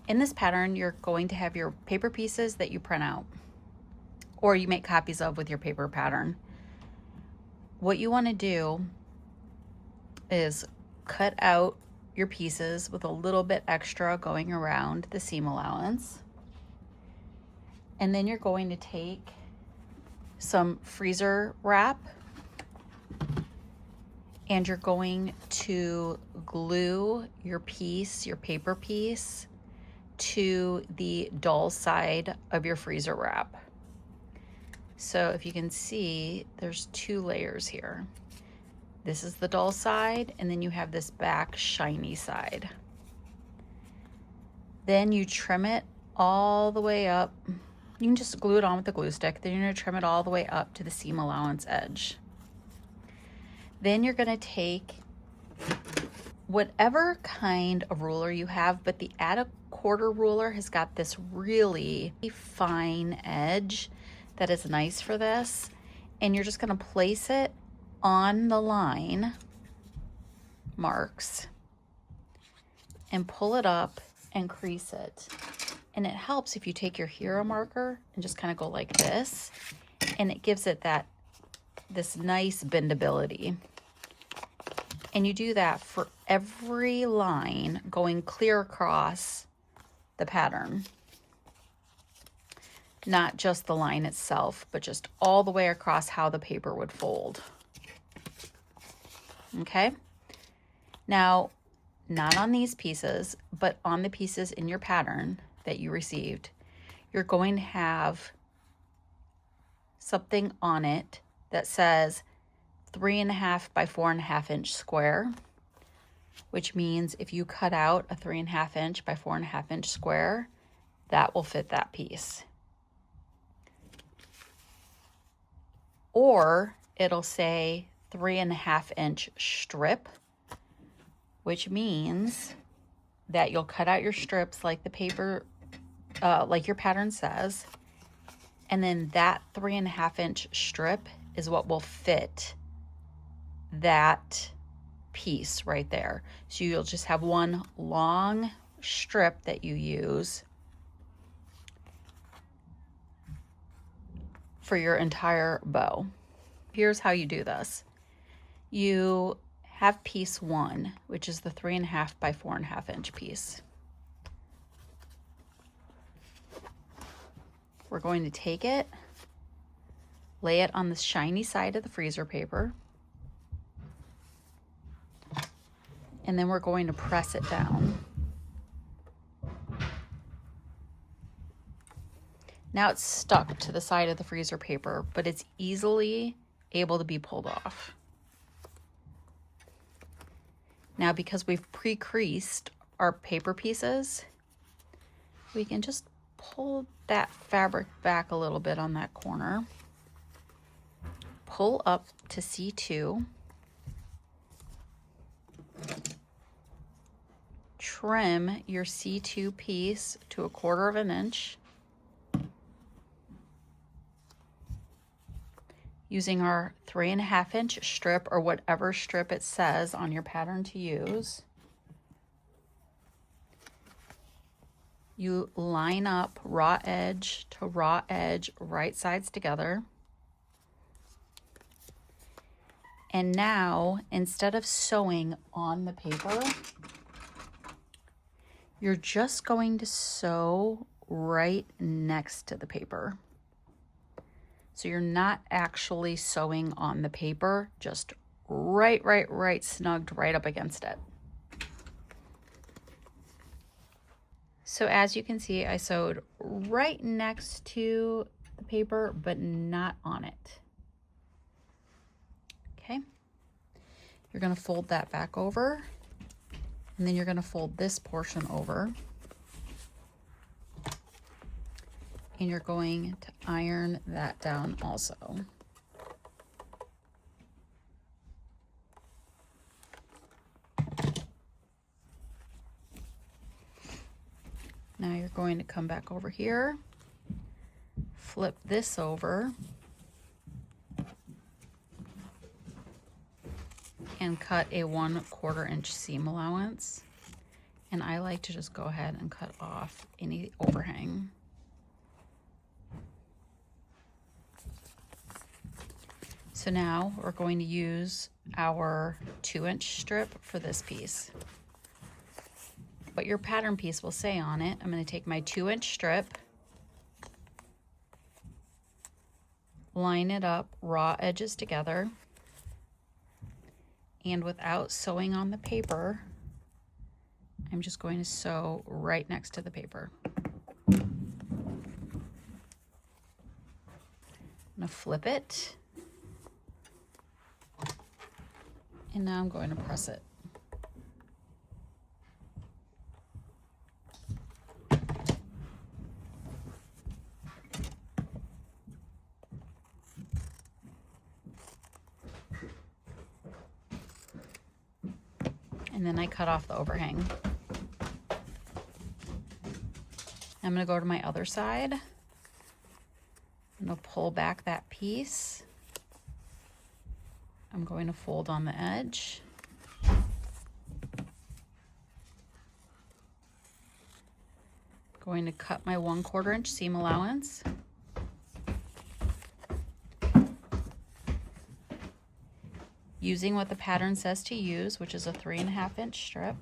In this pattern, you're going to have your paper pieces that you print out or you make copies of with your paper pattern. What you want to do is cut out your pieces with a little bit extra going around the seam allowance. And then you're going to take some freezer wrap and you're going to glue your piece, your paper piece, to the dull side of your freezer wrap. So if you can see, there's 2 layers here. This is the dull side, and then you have this back shiny side. Then you trim it all the way up. You can just glue it on with the glue stick. Then you're going to trim it all the way up to the seam allowance edge. Then you're going to take whatever kind of ruler you have, but the add a quarter ruler has got this really fine edge that is nice for this. And you're just going to place it on the line marks and pull it up and crease it. And it helps if you take your hero marker and just kind of go like this, and it gives it this nice bendability. And you do that for every line going clear across the pattern. Not just the line itself, but just all the way across how the paper would fold. Okay? Now, not on these pieces, but on the pieces in your pattern that you received, you're going to have something on it that says 3.5 by 4.5 inch square, which means if you cut out a 3.5 inch by 4.5 inch square, that will fit that piece. Or it'll say 3.5 inch strip, which means that you'll cut out your strips like the paper, like your pattern says, and then that 3.5 inch strip is what will fit that piece right there. So you'll just have one long strip that you use for your entire bow. Here's how you do this. You have piece 1, which is the 3.5 by 4.5 inch piece. We're going to take it, lay it on the shiny side of the freezer paper, and then we're going to press it down. Now it's stuck to the side of the freezer paper, but it's easily able to be pulled off. Now, because we've pre-creased our paper pieces, we can just pull that fabric back a little bit on that corner, pull up to C2, trim your C2 piece to 1/4 inch using our 3.5 inch strip or whatever strip it says on your pattern to use. You line up raw edge to raw edge, right sides together. And now, instead of sewing on the paper, you're just going to sew right next to the paper. So you're not actually sewing on the paper, just right, snugged right up against it. So as you can see, I sewed right next to the paper, but not on it. Okay. You're going to fold that back over, and then you're going to fold this portion over. And you're going to iron that down also. Now you're going to come back over here, flip this over, and cut a 1/4 inch seam allowance And I like to just go ahead and cut off any overhang. So now we're going to use our 2-inch strip for this piece. What your pattern piece will say on it, I'm going to take my 2-inch strip, line it up, raw edges together, and without sewing on the paper, I'm just going to sew right next to the paper. I'm going to flip it, and now I'm going to press it. And then I cut off the overhang. I'm going to go to my other side. I'm going to pull back that piece. I'm going to fold on the edge. Going to cut my 1/4 inch seam allowance. Using what the pattern says to use, which is a 3.5 inch strip,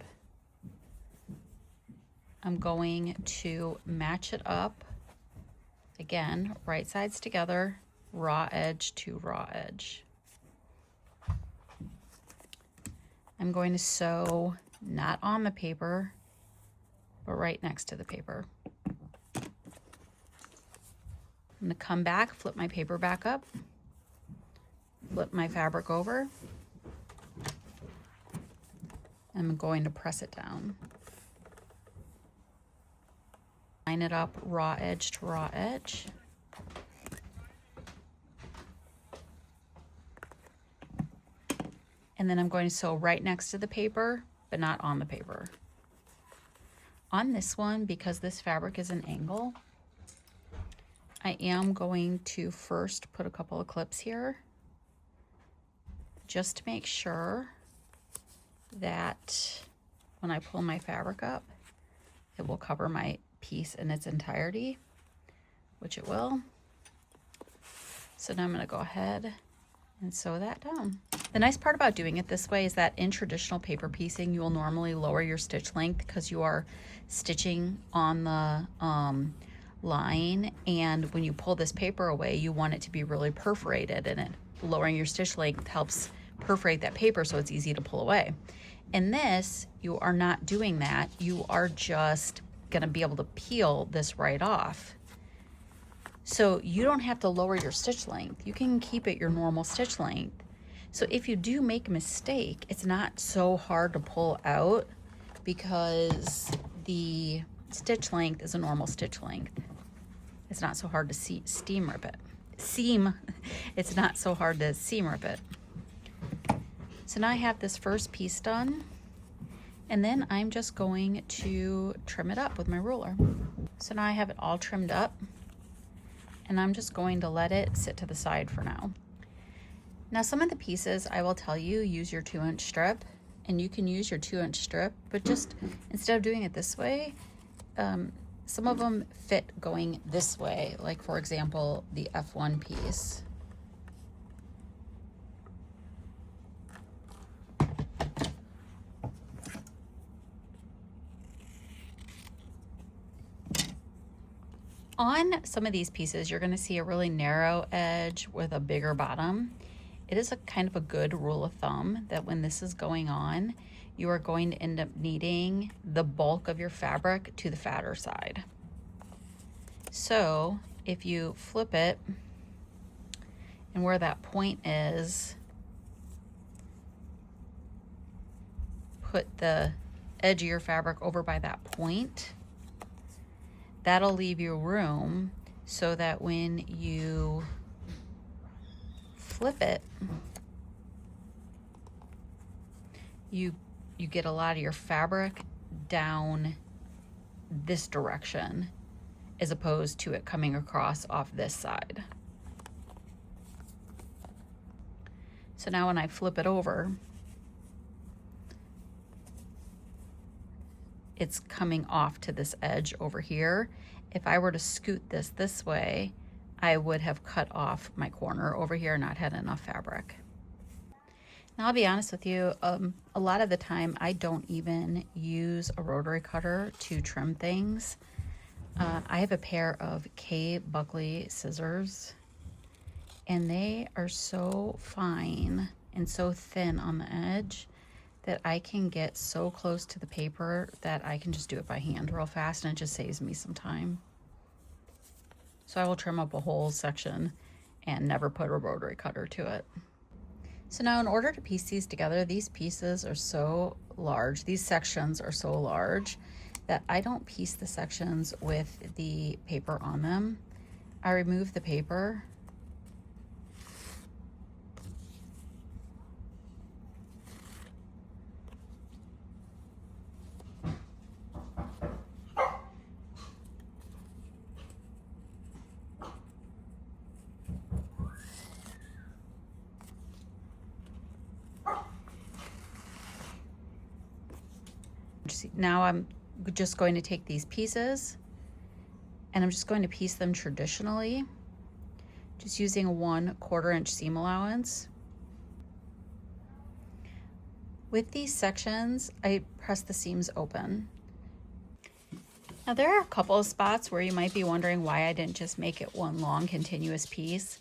I'm going to match it up. Again, right sides together, raw edge to raw edge. I'm going to sew not on the paper, but right next to the paper. I'm going to come back, flip my paper back up, flip my fabric over. I'm going to press it down. Line it up raw edge to raw edge. And then I'm going to sew right next to the paper, but not on the paper. On this one, because this fabric is an angle, I am going to first put a couple of clips here just to make sure that when I pull my fabric up, it will cover my piece in its entirety, which it will. So now I'm going to go ahead and sew that down. The nice part about doing it this way is that in traditional paper piecing, you will normally lower your stitch length because you are stitching on the line, and when you pull this paper away, you want it to be really perforated, and lowering your stitch length helps perforate that paper so it's easy to pull away. In this, you are not doing that. You are just gonna be able to peel this right off. So you don't have to lower your stitch length. You can keep it your normal stitch length. So if you do make a mistake, it's not so hard to pull out because the stitch length is a normal stitch length. It's not so hard to seam rip it. It's not so hard to seam rip it. So now I have this first piece done, and then I'm just going to trim it up with my ruler. So now I have it all trimmed up, and I'm just going to let it sit to the side for now. Now some of the pieces, I will tell you, use your 2-inch strip, and you can use your 2-inch strip, but just instead of doing it this way, some of them fit going this way, like for example, the F1 piece. On some of these pieces, you're going to see a really narrow edge with a bigger bottom. It is a kind of a good rule of thumb that when this is going on, you are going to end up needing the bulk of your fabric to the fatter side. So if you flip it and where that point is, put the edge of your fabric over by that point. That'll leave you room so that when you flip it, you get a lot of your fabric down this direction as opposed to it coming across off this side. So now when I flip it over, it's coming off to this edge over here. If I were to scoot this way, I would have cut off my corner over here and not had enough fabric. Now I'll be honest with you, a lot of the time I don't even use a rotary cutter to trim things. I have a pair of K. Buckley scissors, and they are so fine and so thin on the edge that I can get so close to the paper that I can just do it by hand real fast, and it just saves me some time. So I will trim up a whole section and never put a rotary cutter to it. So now in order to piece these together, these pieces are so large, these sections are so large that I don't piece the sections with the paper on them. I remove the paper Now I'm just going to take these pieces and I'm just going to piece them traditionally, just using a 1/4 inch seam allowance. With these sections, I press the seams open. Now there are a couple of spots where you might be wondering why I didn't just make it one long continuous piece.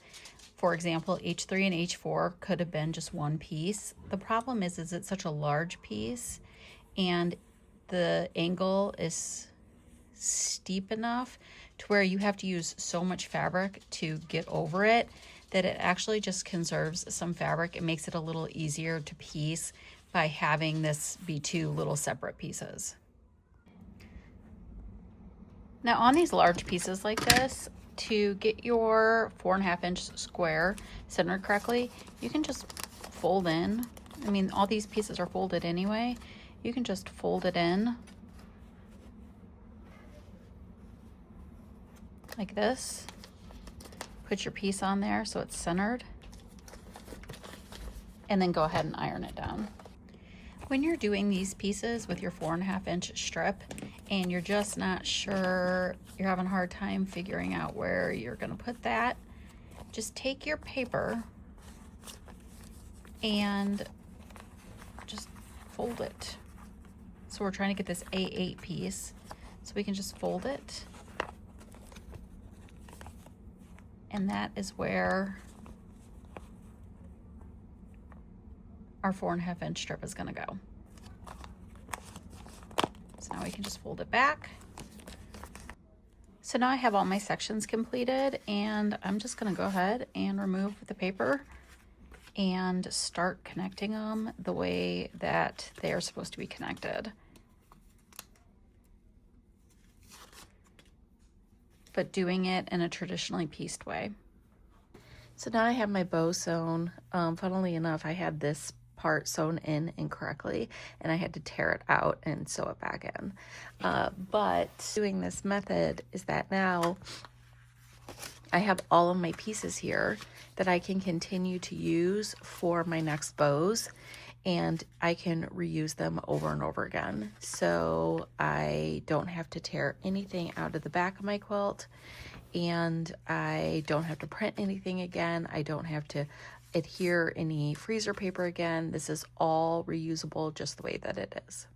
For example, H3 and H4 could have been just one piece. The problem is it's such a large piece and the angle is steep enough to where you have to use so much fabric to get over it that it actually just conserves some fabric. It makes it a little easier to piece by having this be two little separate pieces. Now on these large pieces like this, to get your 4.5 inch square centered correctly, you can just fold in. I mean, all these pieces are folded anyway. You can just fold it in like this. Put your piece on there so it's centered, and then go ahead and iron it down. When you're doing these pieces with your 4.5 inch strip and you're just not sure, you're having a hard time figuring out where you're gonna put that, just take your paper and just fold it. So we're trying to get this A8 piece, so we can just fold it. And that is where our 4.5 inch strip is gonna go. So now we can just fold it back. So now I have all my sections completed, and I'm just gonna go ahead and remove the paper and start connecting them the way that they are supposed to be connected. But doing it in a traditionally pieced way. So now I have my bow sewn. Funnily enough, I had this part sewn in incorrectly and I had to tear it out and sew it back in. But doing this method is that now I have all of my pieces here that I can continue to use for my next bows, and I can reuse them over and over again. So I don't have to tear anything out of the back of my quilt, and I don't have to print anything again. I don't have to adhere any freezer paper again. This is all reusable just the way that it is.